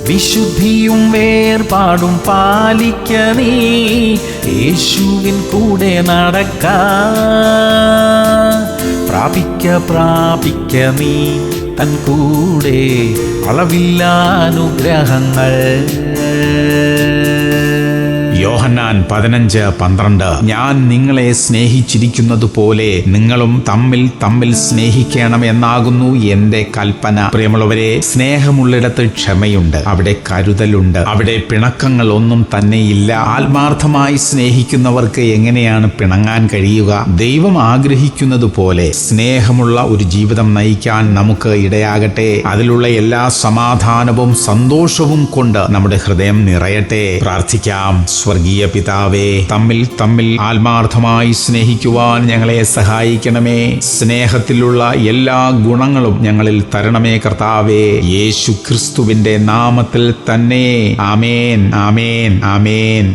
വിശുദ്ധിയും വേർപാടും പാലിക്ക നീ, യേശുവിൻ കൂടെ നടക്ക. പ്രാപിക്ക നീ തൻ കൂടെ അളവില്ല അനുഗ്രഹങ്ങൾ. യോഹന്നാൻ 15:12. ഞാൻ നിങ്ങളെ സ്നേഹിച്ചിരിക്കുന്നത് പോലെ നിങ്ങളും തമ്മിൽ സ്നേഹിക്കണം എന്നാകുന്നു എന്റെ കൽപ്പന. പ്രിയമുള്ളവരെ, സ്നേഹമുള്ളിടത്ത് ക്ഷമയുണ്ട്, അവിടെ കരുതലുണ്ട്, അവിടെ പിണക്കങ്ങൾ ഒന്നും തന്നെയില്ല. ആത്മാർത്ഥമായി സ്നേഹിക്കുന്നവർക്ക് എങ്ങനെയാണ് പിണങ്ങാൻ കഴിയുക? ദൈവം ആഗ്രഹിക്കുന്നത് പോലെ സ്നേഹമുള്ള ഒരു ജീവിതം നയിക്കാൻ നമുക്ക് ഇടയാകട്ടെ. അതിലുള്ള എല്ലാ സമാധാനവും സന്തോഷവും കൊണ്ട് നമ്മുടെ ഹൃദയം നിറയട്ടെ. പ്രാർത്ഥിക്കാം. സ്വർഗീയ പിതാവേ, തമ്മിൽ ആത്മാർത്ഥമായി സ്നേഹിക്കുവാൻ ഞങ്ങളെ സഹായിക്കണമേ. സ്നേഹത്തിലുള്ള എല്ലാ ഗുണങ്ങളും ഞങ്ങളിൽ തരണമേ കർത്താവേ. യേശു ക്രിസ്തുവിന്റെ നാമത്തിൽ തന്നെ. ആമേൻ, ആമേൻ, ആമേൻ.